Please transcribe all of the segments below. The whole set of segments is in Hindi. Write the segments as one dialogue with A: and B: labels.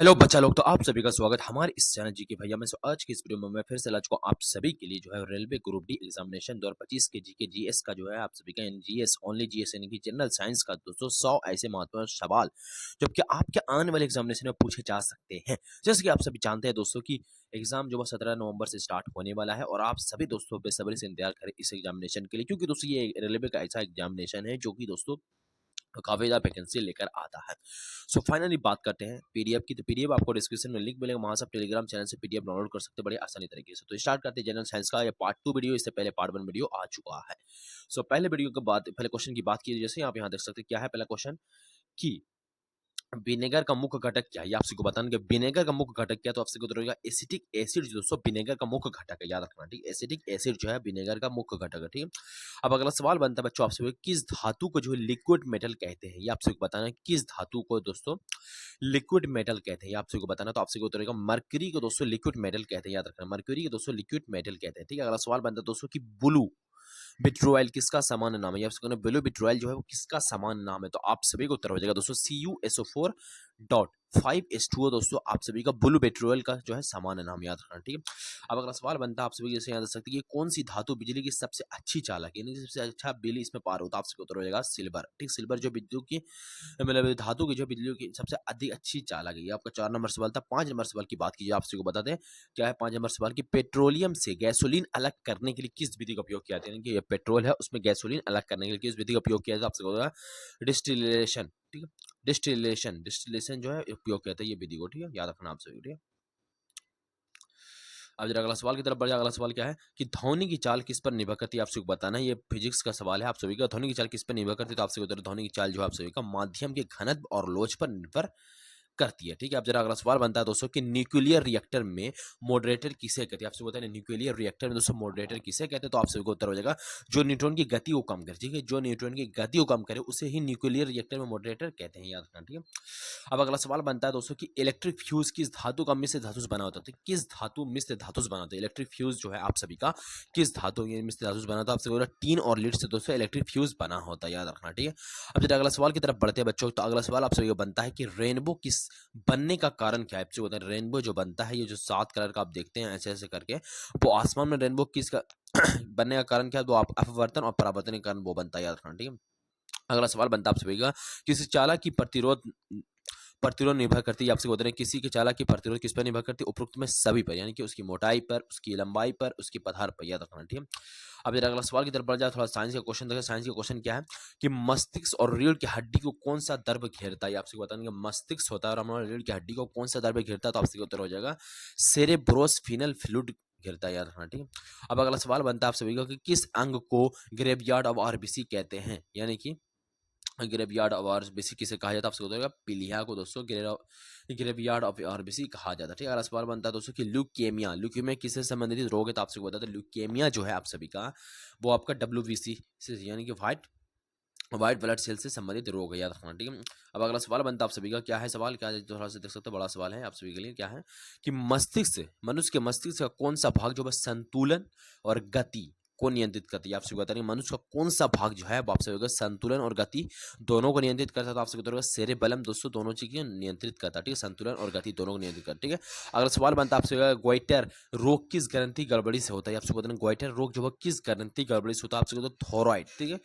A: हेलो बच्चा लोग, तो आप सभी का स्वागत हमारे इस चैनल जी के भैया में। आज की इस वीडियो में मैं फिर से ला चुका हूं आप सभी के लिए जो है रेलवे ग्रुप डी एग्जामिनेशन 2025 के जी के जीएस का जो है आप सभी का जीएस ओनली जीएस यानी कि जनरल साइंस का दोस्तों 100 ऐसे महत्वपूर्ण सवाल जो कि आपके आने वाले एग्जामिनेशन में पूछे जा सकते हैं। जैसे कि आप सभी जानते हैं दोस्तों की एग्जाम जो है 17 नवंबर से स्टार्ट होने वाला है और आप सभी दोस्तों बेसब्री से इंतजार करें इस एग्जामिनेशन के लिए, क्योंकि दोस्तों ये रेलवे का ऐसा एग्जामिनेशन है जो कि दोस्तों काफ़ी ज़्यादा वैकेंसी लेकर आता है। सो फाइनली बात करते हैं पीडीएफ की। तो पीडीएफ आपको डिस्क्रिप्शन में लिंक मिलेगा, वहाँ से आप टेलीग्राम चैनल से पीडीएफ डाउनलोड कर सकते हैं बड़े आसानी तरीके से। तो स्टार्ट करते हैं जनरल साइंस का। ये पार्ट 2 वीडियो, इससे पहले पार्ट 1 वीडियो आ चुका है। सो पहले वीडियो के बाद पहले क्वेश्चन की बात की, जैसे आप यहाँ देख सकते हैं क्या है पहला क्वेश्चन कि विनेगर का मुख्य घटक क्या है। ये आप सबको बताना कि विनेगर का मुख्य घटक क्या है। तो आपसे को रहेगा एसिटिक एसिड जो दोस्तों विनेगर का मुख्य घटक है, याद रखना ठीक है। एसिटिक एसिड जो है विनेगर का मुख्य घटक है, ठीक है। अब अगला सवाल बनता है बच्चों आपसे, किस धातु को जो है लिक्विड मेटल कहते हैं। ये आपसे बताना है किस धातु को दोस्तों लिक्विड मेटल कहते हैं, ये आपसे को बताना। तो आपसे को रहेगा मरकरी को दोस्तों लिक्विड मेटल कहते हैं, याद रखना मरकरी को दोस्तों लिक्विड मेटल कहते हैं, ठीक है। अगला सवाल बनता है दोस्तों की ब्लू बिट्रोइल किसका सामान्य नाम है। आप सबको ब्लू बिट्रोइल जो है वो किसका सामान्य नाम है। तो आप सभी को उत्तर हो जाएगा दोस्तों CuSO4 डॉट 5H2O दोस्तों आप सभी का ब्लू पेट्रोल का जो है सामान्य नाम, याद रखना ठीक है। अब अगला सवाल बनता है आप सभी जैसे याद रख सकते हैं कि कौन सी धातु बिजली की सबसे अच्छी चालक है, यानी कि सबसे अच्छा बिजली इसमें पार होता है। आपसे उत्तर हो जाएगा सिल्वर, ठीक। सिल्वर जो विद्युत की मतलब धातु की जो बिजली की सबसे अधिक अच्छी चालक है। ये आपका 4 नंबर सवाल था। 5 नंबर सवाल की बात कीजिए, आपसे को बता दें क्या है 5 नंबर सवाल की पेट्रोलियम से गैसोलीन अलग करने के लिए किस विधि का उपयोग किया जाता है। यानी कि ये पेट्रोल है उसमें गैसोलीन अलग करने के लिए किस विधि का उपयोग किया जाता है। आपसे होगा डिस्टिलेशन, ठीक है। डिस्टिलेशन जो है उपयोग किया जाता है ये विधि को, ठीक है, याद रखना आप सभी, ठीक है। अब जरा अगला सवाल की तरफ बढ़ जाए। अगला सवाल क्या है कि ध्वनि की चाल किस पर निर्भर करती है। आपसे बताना है, ये फिजिक्स का सवाल है आप सभी का। ध्वनि की चाल किस पर निर्भर करती है। तो आपसे उधर ध्वनि की चाल जो है आप सभी का माध्यम के घनत्व और लोच पर निर्भर करती है, ठीक है। अब जरा अगला सवाल बनता है दोस्तों कि न्यूक्लियर रिएक्टर में मॉडरेटर किसे कहते हैं। आपसे बताया न्यूक्लियर रिएक्टर में दोस्तों मॉडरेटर किसे कहते हैं। तो आप सभी को उत्तर हो जाएगा जो न्यूट्रॉन की गति को कम करे, ठीक है। जो न्यूट्रॉन की गति को कम करे उसे ही न्यूक्लियर रिएक्टर में मॉडरेटर कहते हैं, याद रखना, ठीक है। अब अगला सवाल बनता है दोस्तों कि इलेक्ट्रिक फ्यूज किस धातु का मिश्र धातु से बना होता है। तो किस धातु मिश्र धातु से बना होता है इलेक्ट्रिक फ्यूज जो है आप सभी का किस धातु मिश्र धातु से बना होता है। आपसे बोला टीन और लीड से दोस्तों इलेक्ट्रिक फ्यूज बना होता है, याद रखना, ठीक है। अब जब अगला सवाल की तरफ बढ़ते हैं बच्चों, तो अगला सवाल आप सभी को बनता है कि रेनबो किस बनने का कारण क्या है। आपसे बताएं रेनबो जो बनता है, ये जो 7 कलर का आप देखते हैं ऐसे ऐसे करके, वो आसमान में रेनबो किसका बनने का कारण क्या है। तो आप अपवर्तन और परावर्तन के कारण वो बनता है, याद रखना, ठीक है। अगला सवाल बनता है आप सभी का किसी चालक की प्रतिरोध प्रतिरोध निर्भर करती है। आपसे बोलते हैं किसी के चालक की प्रतिरोध किस पर निर्भर करती है। उपरोक्त में सभी पर, यानी कि उसकी मोटाई पर, उसकी लंबाई पर, उसकी पदार्थ पर, याद रखना, ठीक है। अब जरा अगला सवाल की तरफ बढ़ जाए, थोड़ा साइंस का क्वेश्चन देखा। साइंस का क्वेश्चन क्या है कि मस्तिष्क और रीढ़ की हड्डी को कौन सा द्रव घेरता है। आपसे बताएंगे मस्तिष्क होता है और हमारा रीढ़ की हड्डी को कौन सा द्रव घेरता है। तो आपसे उत्तर हो जाएगा सेरेब्रोस्पिनल फ्लूइड घेरता है, याद रखना, ठीक है। अब अगला सवाल बनता है आप सभी का कि किस अंग को ग्रेवयार्ड ऑफ आरबीसी कहते हैं, यानी कि ग्रेवयार्ड ऑफ आरबीसी किसे कहा जाता है। आपसे बताएगा पीलिया को दोस्तों ग्रेवयार्ड ऑफ आरबीसी कहा जाता है, ठीक है। अगला सवाल बनता है दोस्तों कि ल्यूकेमिया ल्यूकेमिया किससे संबंधित रोग है। तो आपसे बताते हैं ल्यूकेमिया जो है आप सभी का वो आपका WBC से यानी कि व्हाइट ब्लड सेल से संबंधित रोग है, याद रखना, ठीक है। अब अगला सवाल बनता है आप सभी का क्या है सवाल क्या है, थोड़ा सा देख सकते हो बड़ा सवाल है आप सभी के लिए। क्या है कि मस्तिष्क से मनुष्य के मस्तिष्क का कौन सा भाग जो है संतुलन और गति को नियंत्रित करती है। आपसे बता रही मनुष्य का कौन सा भाग जो है आपसे होगा संतुलन और गति दोनों को नियंत्रित करता है। तो आपसे बताओगे सेरेबेलम दोस्तों दोनों चीज को नियंत्रित करता है, ठीक है। संतुलन और गति दोनों को नियंत्रित करता है, ठीक है। अगला सवाल बनता है आपसे गोइटर रोग किस ग्रंथि गड़बड़ी से होता है। आपसे बताना गोइटर रोग जो है किस ग्रंथि गड़बड़ी से होता है। आपसे थोराइड, ठीक है।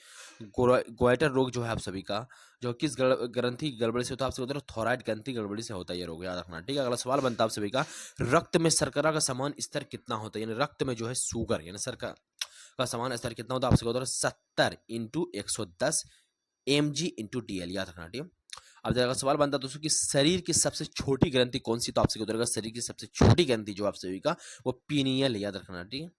A: गोइटर रोग जो है आप सभी का जो किस ग्रंथि गड़बड़ी से होता है। आपसे बताना थोराइड ग्रंथि गड़बड़ी से होता है, ये रोग, याद रखना, ठीक है। अगला सवाल बनता है आप सभी का रक्त में शर्करा का समान स्तर कितना होता है, यानी रक्त में जो है शुगर यानी शर्करा का समान स्तर कितना होता है। आपसे बताओ 70 इंटू 110 mg/dl, याद रखना, ठीक है। अब जरा सवाल बनता है दोस्तों कि शरीर की सबसे छोटी ग्रंथि कौन सी। तो आपसे बताएगा शरीर की सबसे छोटी ग्रंथि जो आप सभी का वो पीनियल, याद रखना, ठीक है।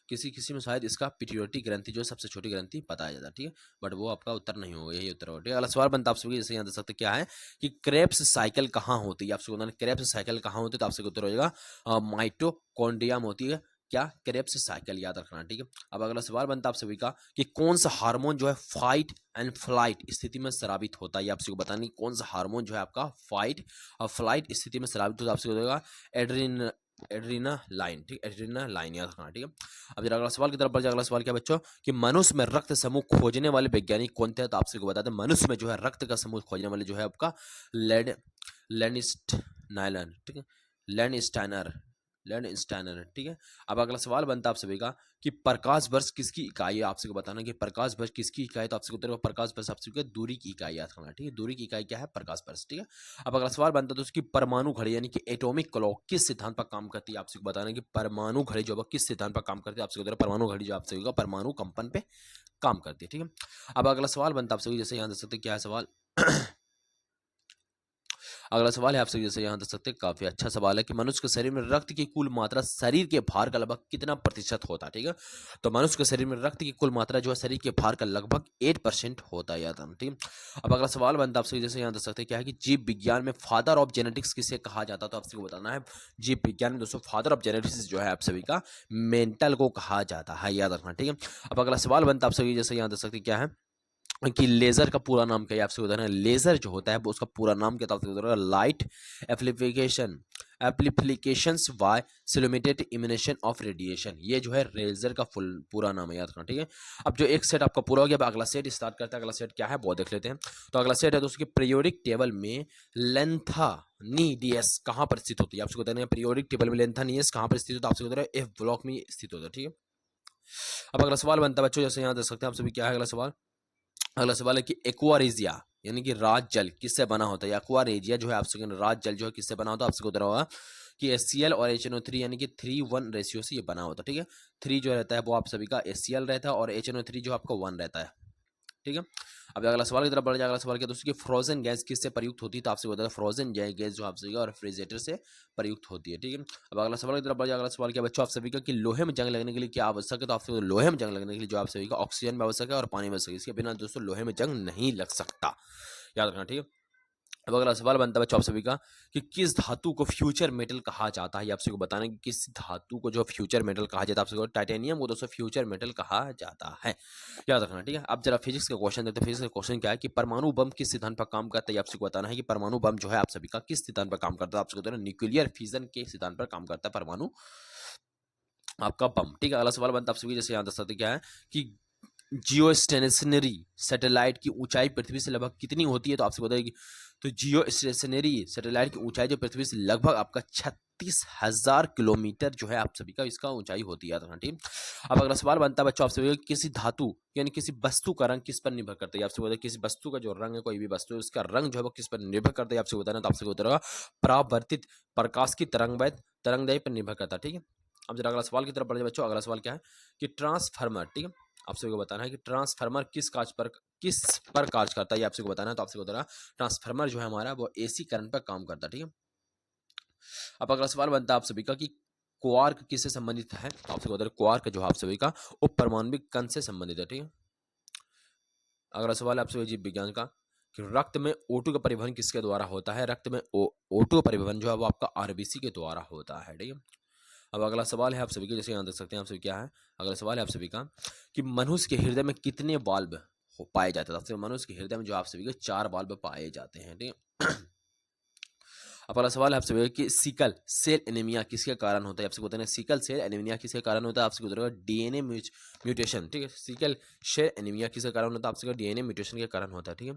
A: किसी किसी में शायद इसका पिट्यूटरी ग्रंथि जो है सबसे छोटी ग्रंथि बताया जाता है, ठीक है, बट वो आपका उत्तर नहीं होगा, यही उत्तर होगा, ठीक है। अगला सवाल बनता है आप सभी जैसे यहाँ देख सकते क्या है कि क्रेब्स साइकिल कहाँ होती है। आपसे बताना क्रेब्स साइकिल कहाँ होती है। तो आपसे उत्तर हो जाएगा माइटोकॉन्ड्रिया में होती है क्या क्रेब्स साइकिल, याद रखना, ठीक है। अब अगला सवाल बनता है आप सभी का कि कौन सा हार्मोन जो है फाइट एंड फ्लाइट स्थिति में स्रावित होता है। आपसे बताना कौन सा हार्मोन जो है आपका फाइट और फ्लाइट स्थिति में स्रावित होता है। आपसे बताएगा एड्रीनालाइन, ठीक, एड्रीनालाइन, याद रखना, ठीक है। अब जरा अगला सवाल की तरफ बढ़ जाए। अगला सवाल क्या बच्चों कि मनुष्य में रक्त समूह खोजने वाले वैज्ञानिक कौन थे। तो आपसे को बताते हैं मनुष्य में जो है रक्त का समूह खोजने वाले जो है आपका लेड लैंडस्टाइनर, ठीक है, लैंडस्टाइनर, लैंडस्टाइनर, ठीक है। अब अगला सवाल बनता है आप सभी का कि प्रकाश वर्ष किसकी इकाई है, आपसे को बताना कि प्रकाश वर्ष किसकी इकाई है, तो आपसे उत्तर प्रकाश वर्ष आपसे क्या दूरी की इकाई याद करना, ठीक है, दूरी की इकाई क्या है, प्रकाश वर्ष, ठीक है। अब अगला सवाल बनता है तो उसकी परमाणु घड़ी यानी कि एटॉमिक क्लॉक किस सिद्धांत पर काम करती है, आपसे बताना कि परमाणु घड़ी जो है किस सिद्धांत पर काम करती है, आपसे उत्तर परमाणु घड़ी जो आपसे परमाणु कंपन पे काम करती है, ठीक है। अब अगला सवाल बनता है आपसे जैसे यहाँ देख सकते क्या है सवाल अगला सवाल है आपसे जैसे यहाँ देख सकते हैं काफी अच्छा सवाल है कि मनुष्य के शरीर में रक्त की कुल मात्रा शरीर के भार का लगभग कितना प्रतिशत होता है, ठीक है। तो मनुष्य के शरीर में रक्त की कुल मात्रा जो है शरीर के भार का लगभग 8% होता है, याद रखना, ठीक है। अब अगला सवाल बनता है आपसे जैसे यहाँ देख सकते हैं क्या है कि जीव विज्ञान में फादर ऑफ जेनेटिक्स किसे कहा जाता है, तो आपसे बताना है जीव विज्ञान में दोस्तों फादर ऑफ जेनेटिक्स जो है आप सभी का मेंटल को कहा जाता है, याद रखना, ठीक है। अब अगला सवाल बनता है आप सभी जैसे यहाँ देख सकते क्या है कि लेजर का पूरा नाम क्या है, आपसे उदाहरण लेजर जो होता है वो उसका पूरा नाम क्या था, light application applications by stimulated emission of radiation, ये जो है लेजर का फुल पूरा नाम है, याद रखना, ठीक है। अब जो एक सेट आपका पूरा हो गया, अब अगला सेट स्टार्ट करते हैं। अगला सेट क्या है वो देख लेते हैं। तो अगला सेट है तो उसके पीरियोडिक टेबल में लेंथानिडियस कहाँ पर स्थित होती है, आपसे बताना है पीरियोडिक टेबल में लेंथानिडियस कहाँ पर स्थित होता है, आपसे बता रहे एफ ब्लॉक में स्थित होता है, ठीक है। अब अगला सवाल बनता है बच्चों जैसे यहाँ देख सकते हैं आप सभी क्या है अगला सवाल। अगला सवाल है कि एक्वारेजिया यानी कि राज जल किससे बना होता है, एक्वारेजिया जो है आपसे राज जल जो है किससे बना होता है, आपसे उधर होगा कि HCl और HNO3 यानी कि 3:1 रेशियो से ये बना होता है, ठीक है। 3 जो रहता है वो आप सभी का HCl रहता है और HNO3 जो आपका 1 रहता है, ठीक है। अब अगला सवाल की तरफ बढ़ जाए। अगला सवाल क्या दोस्तों कि फ्रोजन गैस किससे प्रयुक्त होती है, तो आपसे बताया फ्रोजन गैस जो आप सभी का रेफ्रिजरेटर से प्रयुक्त होती है, ठीक है। अब अगला सवाल की तरफ बढ़ जाए। अगला सवाल क्या बच्चों आप सभी का कि लोहे में जंग लगने के लिए क्या आवश्यक है, तो आपसे लोहे में जंग लगने के लिए जो आप सभी का ऑक्सीजन में आवश्यक है और पानी में आवश्यक है, इसके बिना दोस्तों लोहे में जंग नहीं लग सकता, याद रखना, ठीक है। अब अगला सवाल बनता है बच्चों आप सभी का कि किस धातु को फ्यूचर मेटल कहा जाता है, आपसे को बताना कि किस धातु को जो फ्यूचर मेटल कहा जाता है, आपसे टाइटेनियम को दोस्तों फ्यूचर मेटल कहा जाता है, याद रखना, ठीक है। अब जरा फिजिक्स का क्वेश्चन देखते हैं। फिजिक्स का क्वेश्चन क्या है कि परमाणु बम किस सिद्धांत पर काम करता है, आपसे को बताना है कि परमाणु बम जो है आप सभी का किस सिद्धांत पर काम करता है, आपसे बताना न्यूक्लियर फिजन के सिद्धांत पर काम करता है परमाणु आपका बम, ठीक है। अगला सवाल बनता है आप सभी जैसे यहाँ दर्शाते क्या है कि जियो स्टेशनरी सैटेलाइट की ऊंचाई पृथ्वी से लगभग कितनी होती है, तो आपसे बताइए तो जियो स्टेशनरी सैटेलाइट की ऊंचाई जो पृथ्वी से लगभग आपका 36,000 किलोमीटर जो है आप सभी का इसका ऊंचाई होती है, ठीक। अब अगला सवाल बनता है बच्चों आपसे किसी धातु यानी किसी वस्तु का रंग किस पर निर्भर करता है, आपसे बताइए किसी वस्तु का जो रंग है कोई भी वस्तु है उसका रंग जो है वो किस पर निर्भर करता है, आपसे बताना तो आपसे बताएगा परावर्तित प्रकाश की तरंगदैर्घ्य पर निर्भर करता है, ठीक है। अब जरा अगला सवाल की तरफ बढ़े बच्चों। अगला सवाल क्या है कि ट्रांसफार्मर, ठीक है, आप सभी को बताना है कि ट्रांसफार्मर किस पर कार्य करता है, ये आपसे को बताना है, तो आपसे को बताना ट्रांसफार्मर जो है हमारा वो AC करंट पर काम करता है, ठीक है। अब अगला सवाल बनता है आप सभी का कि क्वार्क किससे संबंधित है, तो आपसे को बताना क्वार्क जो आप सभी का उप परमाणविक कण से संबंधित है, ठीक है। अगला सवाल है आपसे जीव विज्ञान का कि रक्त में O2 का परिवहन किसके द्वारा होता है, रक्त में O2 परिवहन जो है वो आपका RBC के द्वारा होता है, ठीक है। अब अगला सवाल है आप सभी के जैसे यहाँ देख सकते हैं आप सभी क्या है। अगला सवाल है आप सभी का कि मनुष्य के हृदय में कितने वाल्व पाए जाते हैं, मनुष्य के हृदय में जो आप सभी के 4 वाल्व पाए जाते हैं, ठीक है। अब अगला सवाल है आपसे कि सिकल सेल एनीमिया किसके कारण होता है, आपसे बताना सिकल सेल एनीमिया किसके कारण होता है, आपसे बताएगा DNA म्यूटेशन, ठीक है। सिकल सेल एनीमिया किसके कारण होता है, आपसे DNA म्यूटेशन के कारण होता है, ठीक है।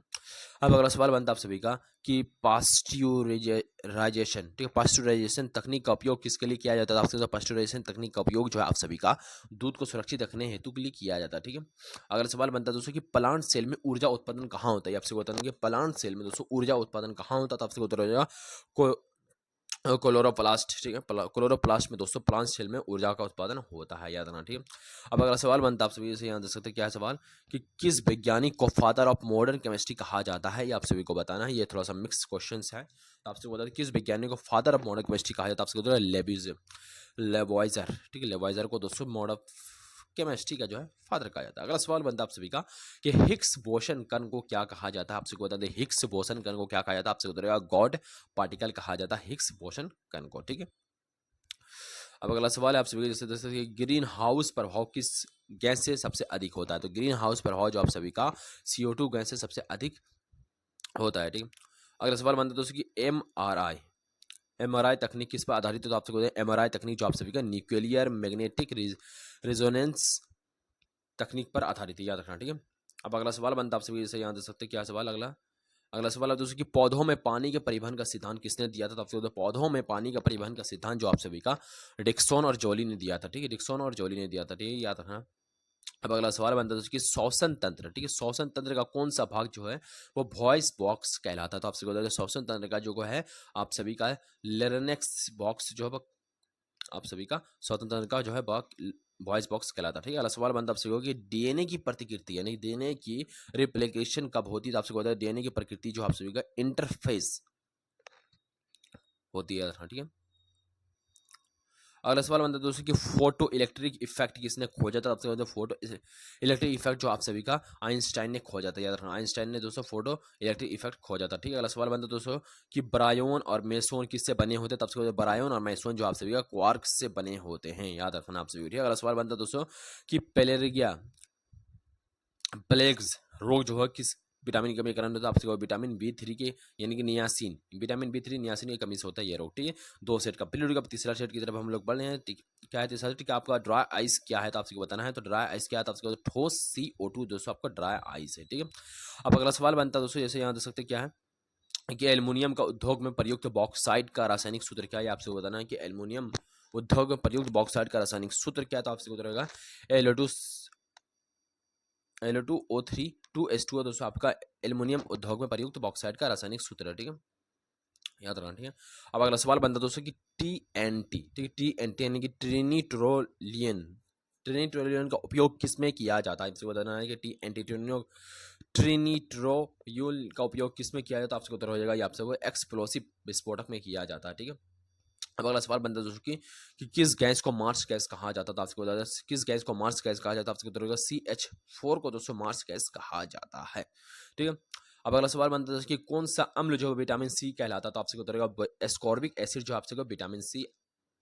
A: अब अगला सवाल बनता है आप सभी का कि पास्चुराइजेशन, ठीक है, पास्चुराइजेशन तकनीक का उपयोग किसके लिए किया जाता है, आपसे पास्चुराइजेशन तकनीक का उपयोग जो है आप सभी का दूध को सुरक्षित रखने हेतु के लिए किया जाता है, ठीक है। अगला सवाल बनता है दोस्तों कि प्लांट सेल में ऊर्जा उत्पादन कहाँ होता है, आपसे बताना कि प्लांट सेल में दोस्तों ऊर्जा उत्पादन कहाँ होता है, तो आपसे उत्तर हो जाएगा क्लोरोप्लास्ट, ठीक है। क्लोरोप्लास्ट में दोस्तों प्लांट सेल में ऊर्जा का उत्पादन होता है, याद रखना, ठीक है। अब अगला सवाल बनता है आप सभी से यहाँ देख सकते हैं क्या है सवाल कि किस वैज्ञानिक को फादर ऑफ मॉडर्न केमिस्ट्री कहा जाता है, ये आप सभी को बताना है। ये थोड़ा सा मिक्स क्वेश्चन है, तो आपसे बता दें किस वैज्ञानिक को फादर ऑफ मॉडर्न केमिस्ट्री कहा जाता है, आपसे बताया लेबॉइजर, ठीक है। लेबॉइजर को दोस्तों मॉडर्न केमिस्ट्री का जो है फादर कहा जाता है। अगला सवाल बनता है आप सभी का कि हिग्स बोसन कण को क्या कहा जाता है, आपसे बता दें हिग्स बोसन कण को क्या कहा जाता है, आपसे बताएगा गॉड पार्टिकल कहा जाता है हिग्स बोसन कण को, ठीक है। अब अगला सवाल है आप सभी जैसे जैसे ग्रीन हाउस प्रभाव किस गैस से सबसे अधिक होता है, तो ग्रीन हाउस प्रभाव जो आप सभी का CO2 गैस से सबसे अधिक होता है, ठीक है। अगला सवाल बनता है दोस्तों कि MRI तकनीक किस पर आधारित है, तो आपसे बताएं MRI तकनीक जो आप सभी का न्यूक्लियर मैग्नेटिक रेजोनेंस तकनीक पर आधारित है, याद रखना, ठीक है। अब अगला सवाल बनता है आप सभी जैसे यहाँ देख सकते हैं क्या सवाल अगला अगला सवाल है दोस्तों कि पौधों में पानी के परिवहन का सिद्धांत किसने दिया था? तो आपसे पौधों में पानी का परिवहन का सिद्धांत जो आप सभी का डिक्सन और जॉली ने दिया था। ठीक है, डिक्सन और जॉली ने दिया था। ठीक है, याद रखना। अब अगला सवाल बनता है कि श्वसन तंत्र, ठीक है, श्वसन तंत्र का कौन सा भाग जो है वो वॉइस बॉक्स कहलाता है? तो आपसे बता दें श्वसन तंत्र का जो है आप सभी का लेरेनेक्स बॉक्स जो है आप सभी का श्वसन तंत्र का जो है वॉइस बॉक्स कहलाता है। ठीक है, अगला सवाल बनता है आपसे कि डीएनए की प्रतिकृति यानी डीएनए की रिप्लिकेशन कब होती है? तो आपसे बता दें डीएनए की प्रकृति जो आप सभी का इंटरफेस होती है। ठीक है, अगला सवाल बनता है दोस्तों कि फोटो इलेक्ट्रिक इफेक्ट किसने खोजा था? आपसे फोटो इलेक्ट्रिक इफेक्ट जो आप सभी का आइंस्टाइन ने खोजा था। याद रखना, आइंस्टाइन ने दोस्तों फोटो इलेक्ट्रिक इफेक्ट खोजा था। ठीक है, अगला सवाल बनता है दोस्तों कि ब्रायोन और मेसोन किससे बने होते हैं? तब से ब्रायोन और मेसोन जो आप सभी का क्वार्क से बने होते हैं। याद रखना आप सभी। ठीक है, अगला सवाल बनता है दोस्तों कि पेलेरिया प्लेग्स रोग जो है किस विटामिन की कमी के कारण होता है? आपसे विटामिन बी3 के यानी कि नियासिन, विटामिन बी3 नियासिन की कमी से होता है ये रोग। ठीक है, दो सेट का पीरियड का तीसरा सेट की तरफ हम लोग बढ़ रहे हैं। क्या है तीसरा सेट? ठीक है, आपका ड्राई आइस क्या है? तो आपसे बताना है। तो ड्राई आइस क्या है? तो आपसे ठोस CO2 दोस्तों आपका ड्राई आइस है। ठीक है, अब अगला सवाल बनता है दोस्तों जैसे यहाँ देख सकते क्या है कि एल्युमिनियम का उद्योग में प्रयुक्त बॉक्साइड का रासायनिक सूत्र क्या है? आपसे बताना है कि एल्युमिनियम उद्योग में प्रयुक्त बॉक्साइड का रासायनिक सूत्र क्या है? तो आपसे बताएगा LO2 2H2O दोस्तों आपका एल्युमिनियम उद्योग में प्रयुक्त बॉक्साइड का रासायनिक सूत्र है। ठीक है, याद रखना। ठीक है, अब अगला सवाल बनता है दोस्तों कि TNT, ठीक है, TNT यानी कि ट्रिनिट्रोलियन का उपयोग किसमें किया जाता है? आपसे बताना है कि TNT ट्रिनिट्रोयूल का उपयोग किसमें किया जाता है? आपसे उत्तर हो जाएगा ये आपसे एक्सप्लोसिव विस्फोटक में किया जाता है। ठीक है, अब अगला सवाल बनता है दोस्तों कि किस गैस को मार्स गैस कहा जाता था? आपको बता दें किस गैस को मार्स गैस कहा जाता है? आपको उत्तर होगा CH4 को दोस्तों मार्स गैस कहा जाता है। ठीक है, अब अगला सवाल बनता है कि कौन सा अम्ल जो है विटामिन सी कहलाता है? तो आपसे उत्तर होगा एस्कॉर्बिक एसिड जो आपसे विटामिन सी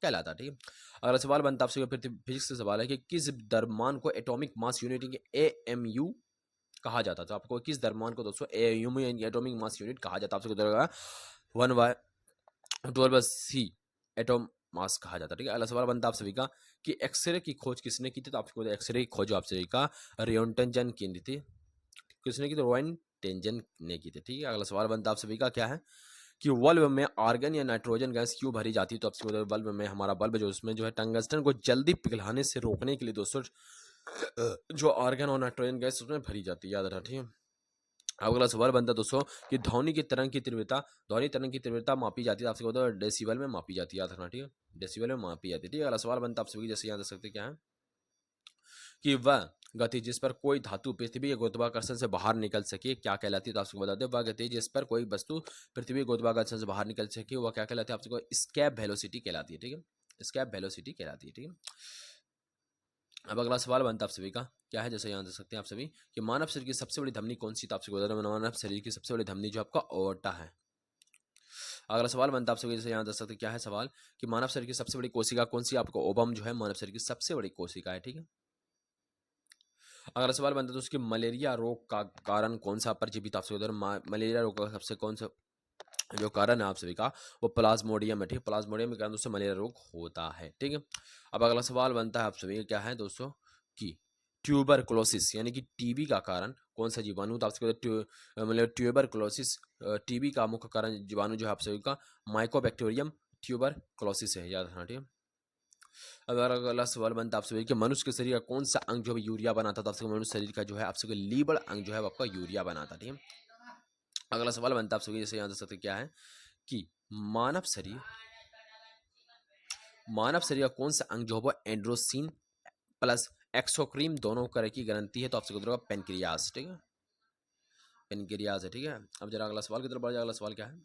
A: कहलाता है। ठीक है, अगला सवाल बनता है आपसे फिजिक्स से सवाल है कि किस द्रव्यमान को एटॉमिक मास यूनिट AMU कहा जाता था? आपको किस द्रव्यमान को दोस्तों AMU एटॉमिक मास यूनिट कहा जाता है? आपसे उत्तर होगा 1/12 C एटॉम मास कहा जाता है। ठीक है, अगला सवाल बनता है आप सभी का कि एक्सरे की खोज किसने की थी? तो आपको एक्सरे की खोज आप सभी का रियोंटन की थी। किसने की? तो रोएंटेंजन ने की थी। ठीक है, अगला सवाल बनता है आप सभी का क्या है कि बल्ब में आर्गन या नाइट्रोजन गैस क्यों भरी जाती है? तो आपसे बल्ब में हमारा बल्ब जो उसमें जो है टंगस्टन को जल्दी पिघलाने से रोकने के लिए दोस्तों जो आर्गन और नाइट्रोजन गैस उसमें भरी जाती है। याद रखना। ठीक है, अब अगला सवाल बनता है दोस्तों कि ध्वनि की तरंग की तीव्रता, ध्वनि तरंग की तीव्रता मापी जाती है आपसे बताओ डेसिबल में मापी जाती है। याद रखना। ठीक है, डेसिबल में मापी जाती है। ठीक है, अगला सवाल बनता है आप सभी जैसे याद रख सकते क्या है कि वह गति जिस पर कोई धातु पृथ्वी के गुरुत्वाकर्षण से बाहर निकल सके क्या कहलाती है? तो आपको बता दें वह गति जिस पर कोई वस्तु पृथ्वी के गुरुत्वाकर्षण से बाहर निकल सके वह क्या कहलाती है? आपको एस्केप वेलोसिटी कहलाती है। ठीक है, एस्केप वेलोसिटी कहलाती है। ठीक है, अब अगला सवाल बनता है आप सभी का क्या है जैसे यहाँ देख सकते हैं आप सभी कि मानव शरीर की सबसे बड़ी धमनी कौन सी? तो आपसे बता दें मानव शरीर की सबसे बड़ी धमनी जो आपका ओटा है। अगला सवाल बनता है आप सभी जैसे यहाँ देख सकते हैं क्या है सवाल कि मानव शरीर की सबसे बड़ी कोशिका कौन सी? आपको ओबम जो है मानव शरीर की सबसे बड़ी कोशिका है। ठीक है, अगला सवाल बनता है तो उसकी मलेरिया रोग का कारण कौन सा? परजीवी। तो आपसे उधर मलेरिया रोग का सबसे कौन सा जो कारण है आप सभी का वो प्लाज्मोडियम है। ठीक है, प्लाज्मोडियम के कारण दोस्तों मलेरिया रोग होता है। ठीक है, अब अगला सवाल बनता है आप सभी क्या है दोस्तों कि ट्यूबरकुलोसिस यानी कि टीबी का कारण कौन सा जीवाणु? तो आपसे मतलब ट्यूबरकुलोसिस टीबी का मुख्य कारण जीवाणु जो है आप सभी का माइकोबैक्टीरियम ट्यूबरकुलोसिस है। याद रखना। ठीक है, अगर अगला सवाल बनता है आप सभी कि मनुष्य के शरीर का कौन सा अंग जो है यूरिया बनाता था? आपसे मनुष्य शरीर का जो है आपसे लीबर अंग जो है आपका यूरिया बनाता। ठीक है, अगला सवाल बनता है आप सभी जैसे यहाँ देख सकते क्या है कि मानव शरीर का कौन सा अंग जो है एंड्रोसिन प्लस एक्सोक्रीन दोनों तरह की ग्रंथि है? तो आपसे होगा पेनक्रियास। ठीक है, पेनक्रियास है। ठीक है, अब जरा अगला सवाल की तरफ बढ़ जाए। अगला सवाल क्या है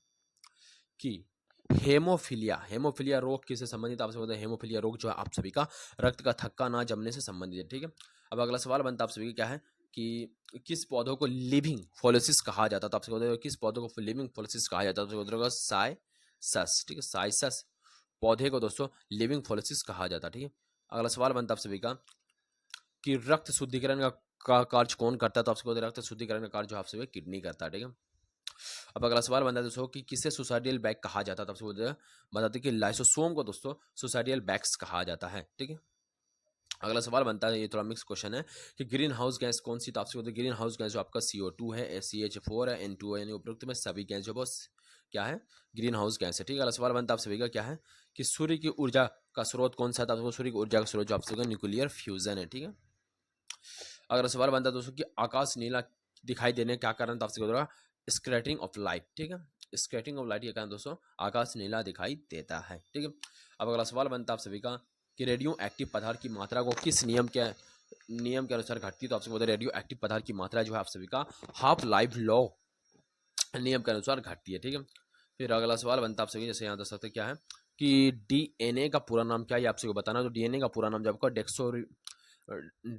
A: कि हेमोफीलिया रोग किससे संबंधित? आपसे बताया हेमोफीलिया रोग जो है आप सभी का रक्त का थक्का ना जमने से संबंधित है। ठीक है, अब अगला सवाल बनता है आप सभी क्या है कि किस पौधों को लिविंग फोलिसिस कहा जाता है? तो आपसे बताया किस पौधों को लिविंग फोलिसिस कहा जाता है? तो होगा साइसस। ठीक है, साइसस पौधे को दोस्तों लिविंग फोलिसिस कहा जाता है। ठीक है, अगला सवाल बनता है आप सभी का कि रक्त शुद्धिकरण का कार्य कौन करता है? तो आपसे रक्त शुद्धिकरण का कार्य जो आपसे किडनी करता है। ठीक है, अब अगला सवाल बनता है दोस्तों कि किसे सुसाइडियल बैग कहा जाता है? तब से बताते कि लाइसोसोम को दोस्तों सुसाइडियल बैग्स कहा जाता है। ठीक है, अगला सवाल बनता है, ये थोड़ा मिक्स क्वेश्चन है कि ग्रीन हाउस गैस कौन सी, तो आपसे बोलते हैं ग्रीन हाउस गैस जो आपका CO2 है, SCH4 है, N2 है, यानी उपरोक्त में सभी गैस जो बस क्या है, ग्रीन हाउस गैस है। ठीक है, अगला सवाल बनता है आप सभी का क्या है कि सूर्य की ऊर्जा का स्रोत कौन सा था, आपको सूर्य की ऊर्जा का स्रोत जो आपसे न्यूक्लियर फ्यूजन है। ठीक है, अगला सवाल बनता है दोस्तों कि आकाश नीला दिखाई देने का कारण, तो आपसे बोलेगा स्कैटरिंग ऑफ लाइट। ठीक है, स्कैटरिंग ऑफ लाइट के कारण दोस्तों आकाश नीला दिखाई देता है। ठीक है, अब अगला सवाल बनता है आप सभी का कि रेडियो एक्टिव पदार्थ की मात्रा को किस नियम के अनुसार घटती है, तो आपसे बोलते हैं रेडियो एक्टिव पदार्थ की मात्रा जो है आप सभी का हाफ लाइफ लॉ नियम के अनुसार घटती है। ठीक है, फिर अगला सवाल बनता है आप सभी, जैसे यहाँ दे सकते क्या है कि डीएनए का पूरा नाम क्या है, आपसे बताना। तो डीएनए का पूरा नाम जब आपका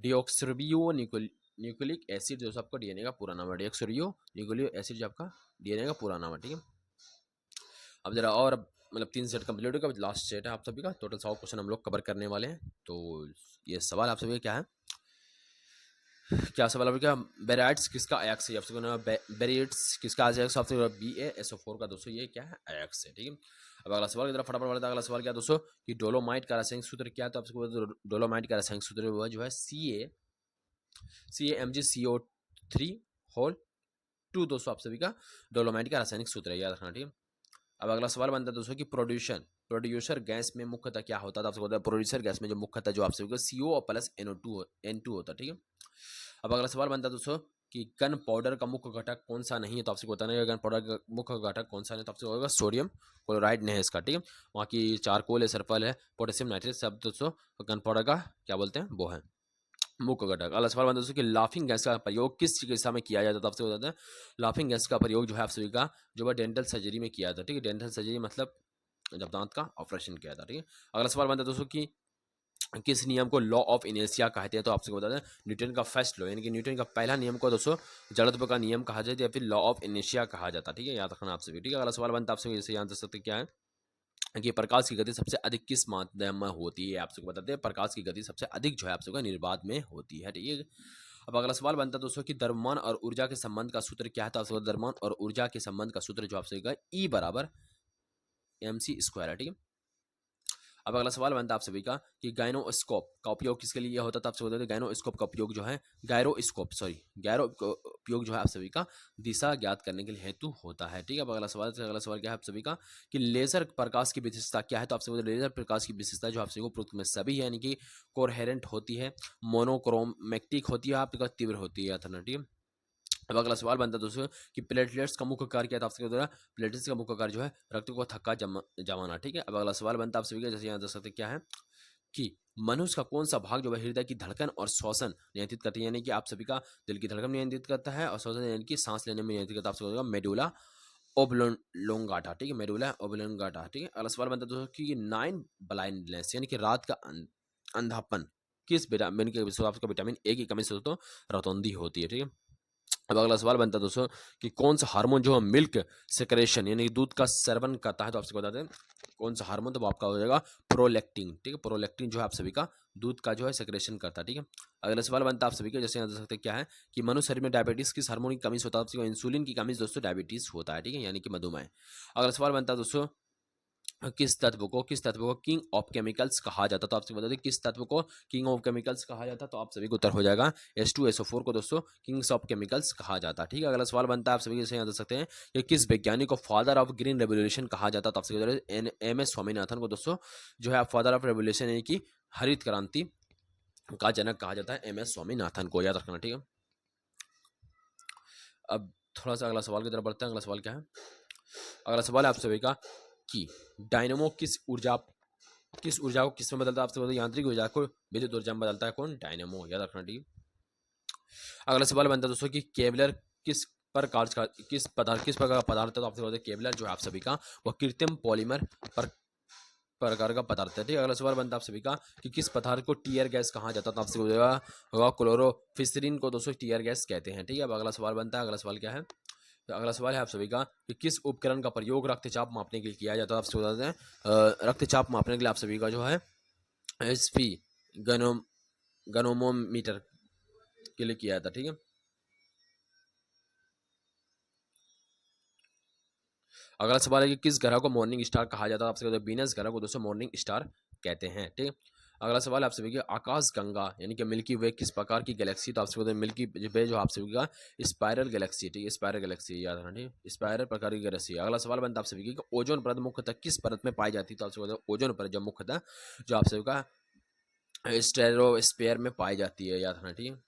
A: डिऑक्सरिबो न्यूक्लिक एसिड जो आपका डीएनए का पूरा नाम है, डिऑक्सरिबो न्यूक्लिक एसिड जो आपका डीएनए का पूरा नाम है। ठीक है, अब जरा और मतलब 3 सेट कंप्लीट होगा, लास्ट सेट है आप सभी का, टोटल 100 क्वेश्चन हम लोग कवर करने वाले हैं। तो ये सवाल आप सभी का क्या है, क्या सवाल है क्या, बेराइट्स किसका अयस्क है, आपसे बेराइट्स किसका अयस्क, आपसे BaSO4 का दोस्तों ये क्या है अयस्क है। ठीक है, अब अगला सवाल की तरफ फटाफट बढ़ता है। अगला सवाल क्या दोस्तों कि डोलोमाइट का रासायनिक सूत्र क्या है, तो आपसे डोलोमाइट का रासायनिक सूत्र वो जो है CaMgCO3 होल 2 दोस्तों आप सभी का डोलोमाइट का रासायनिक सूत्र है, याद रखना। ठीक है, अब अगला सवाल बनता है दोस्तों कि प्रोड्यूसर गैस में मुख्यतः क्या होता है, तो आपसे बोलता है प्रोड्यूसर गैस में जो मुख्यतः जो आपसे CO और प्लस N2 होता है। ठीक है, अब अगला सवाल बनता है दोस्तों कि गन पाउडर का मुख्य घटक कौन सा नहीं है, तो आपसे बताना है गन पाउडर का मुख्य घटक कौन सा नहीं, तो आपसे होगा सोडियम क्लोराइड नहीं है इसका। ठीक है, वहाँ की चारकोल है, सल्फर है, पोटेशियम नाइट्रेट सब दोस्तों गन पाउडर का क्या बोलते हैं वो है मुख्य घटक। अगला सवाल बनता है दोस्तों कि लाफिंग गैस का प्रयोग किस चिकित्सा में किया जाता है, तो आपसे बताते हैं लाफिंग गैस का प्रयोग जो है आप सभी का जो है डेंटल सर्जरी में किया जाता है। ठीक है, डेंटल सर्जरी मतलब जब दांत का ऑपरेशन किया था। ठीक है, अगला सवाल बनता है दोस्तों कि किस नियम को लॉ ऑफ इनर्शिया कहते हैं, तो आपसे बता दें न्यूटन का फर्स्ट लॉ, यानी कि न्यूटन का पहला नियम को दोस्तों जड़त्व का नियम कहा जाता है या फिर लॉ ऑफ इनर्शिया कहा जाता है। ठीक है, याद रखना आपसे भी। ठीक है, अगला सवाल बनता है आपसे जैसे याद कर सकते क्या है कि प्रकाश की गति सबसे अधिक किस माध्यम में होती है, आपसे बताते हैं प्रकाश की गति सबसे अधिक जो है आपसे निर्बाध में होती है। ठीक है, अब अगला सवाल बनता है दोस्तों कि द्रव्यमान और ऊर्जा के संबंध का सूत्र क्या है, तो आपसे द्रव्यमान और ऊर्जा के संबंध का सूत्र जो आपसे E बराबर mc² है। ठीक है, अब अगला सवाल बनता है आप सभी का कि गायनोस्कोप का उपयोग किसके लिए होता है, तो आपसे बताते हैं गायनोस्कोप का उपयोग जो है गैरो उपयोग जो है आप सभी का दिशा ज्ञात करने के लिए हेतु होता है। ठीक है, अब अगला सवाल क्या है आप सभी का कि लेजर प्रकाश की विशेषता क्या है, तो आपसे बताते लेजर प्रकाश की विशेषता जो आपसे उपरोक्त में सभी है, यानी कि कोरहेरेंट होती है, मोनोक्रोमैटिक होती है, आपका तीव्र होती है। ठीक है, अब अगला सवाल बनता है दोस्तों कि प्लेटलेट्स का मुख्य कार्य क्या था, आपसे द्वारा प्लेटलेट्स का मुख्य कार्य जो है रक्त को थक्का जमाना। ठीक है, अब अगला सवाल बनता है आप सभी का, जैसे यहाँ देख सकते क्या है कि मनुष्य का कौन सा भाग जो है हृदय की धड़कन और श्वसन नियंत्रित करती है, यानी कि आप सभी का दिल की धड़कन नियंत्रित करता है और श्वसन यानी कि सांस लेने में नियंत्रित करता है, आपसे मेडुला ओब्लोंगाटा। ठीक है, मेडुला ओब्लोंगाटा। ठीक है, अगला सवाल बनता है दोस्तों कि 9 ब्लाइंडनेस यानी कि रात का अंधापन किस विटामिन के आपका विटामिन ए की कमी से दोस्तों रतौंधी होती है। ठीक है, अब अगला सवाल बनता है दोस्तों कि कौन सा हार्मोन जो है मिल्क सेक्रेशन यानी कि दूध का सेवन करता है, तो आपसे बताते हैं कौन सा हार्मोन, तो आपका हो जाएगा प्रोलैक्टिन। ठीक है, प्रोलैक्टिन जो है आप सभी का दूध का जो है सेक्रेशन करता है। ठीक है, अगला सवाल बनता है आप सभी का, जैसे यहाँ देख सकते हैं क्या है कि मनुष्य शरीर में डायबिटीज किस हार्मोन की कमी से होता है, आपसे इंसुलिन की कमी से दोस्तों डायबिटीज होता है। ठीक है, यानी कि मधुमेह। अगला सवाल बनता है दोस्तों किस तत्व को किंग ऑफ केमिकल्स कहा जाता है, तो आपसे बता दें किस तत्व को किंग ऑफ केमिकल्स कहा जाता है, तो आप सभी को उत्तर हो जाएगा H2SO4 को दोस्तों किंग्स ऑफ केमिकल्स कहा जाता है। ठीक है, अगला सवाल बनता है आप सभी जैसे यहाँ देख सकते हैं कि किस वैज्ञानिक को फादर ऑफ ग्रीन रेवोल्यूशन कहा जाता है, तो आपसे बता दें MS स्वामीनाथन को दोस्तों जो है फादर ऑफ रेवोल्यूशन यानी कि हरित क्रांति का जनक कहा जाता है MS स्वामीनाथन को, याद रखना। ठीक है, अब थोड़ा सा अगला सवाल की तरफ बढ़ते हैं। अगला सवाल क्या है, अगला सवाल है आप सभी का कि डायनेमो किस ऊर्जा को किस में बदलता है, आपसे बताते यांत्रिक ऊर्जा को विद्युत ऊर्जा में बदलता है कौन, डायनेमो, याद रखना। ठीक है, अगला सवाल बनता है दोस्तों कि केवलर किस प्रकार का पदार्थ है, तो आपसे बताते केवलर जो है आप सभी का वह कृत्रिम पॉलीमर प्रकार का पदार्थ है। ठीक है, अगला सवाल बनता है आप सभी का कि किस पदार्थ को टीयर गैस कहा जाता है, तो आपसे होगा क्लोरोफिस्टिन को दोस्तों टीयर गैस कहते हैं। ठीक है, अब अगला सवाल बनता है, अगला सवाल क्या है, तो अगला सवाल है आप सभी का कि किस उपकरण का प्रयोग रक्तचाप मापने के लिए किया जाता है, आपसे बताते हैं रक्तचाप मापने के लिए आप सभी का जो है HP गनोमोमीटर के लिए किया जाता है। ठीक है, अगला सवाल है कि किस ग्रह को मॉर्निंग स्टार कहा जाता है, आपसे वीनस ग्रह को दोस्तों मॉर्निंग स्टार कहते हैं। ठीक है, अगला सवाल आप सभी का, आकाश गंगा यानी कि मिल्की वे किस प्रकार की गैलेक्सी, तो आप सभी को मिल्की वे जो आप सभी का स्पाइरल गैलेक्सी, ठीक है, स्पाइरल गैलेक्सी याद रखना, ठीक, स्पाइरल प्रकार की गैलेक्सी। अगला सवाल बनता है आप सभी की, ओजोन परत मुख्यतः किस परत में पाई जाती है, तो आप सभी को ओजोन परत जो मुख्यतः जो आप सभी का स्टेरोस्फेयर में पाई जाती है, याद रखना, ठीक है।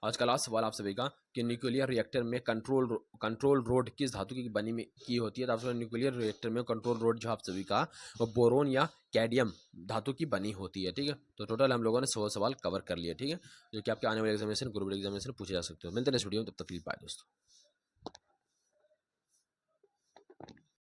A: आज का लास्ट सवाल आप सभी का, कि न्यूक्लियर रिएक्टर में कंट्रोल रोड किस धातु की बनी में की होती है, तो आप सभी न्यूक्लियर रिएक्टर में कंट्रोल रोड जो आप सभी का वो बोरोन या कैडियम धातु की बनी होती है, ठीक है। तो टोटल हम लोगों ने 100 सवाल कवर कर लिए, ठीक है, जो कि आपके आने वाले एग्जामिनेशन, ग्रुप एग्जामिनेशन पूछे जा सकते हो। मिलते हैं नेक्स्ट वीडियो में, तब तक के लिए बाय दोस्तों।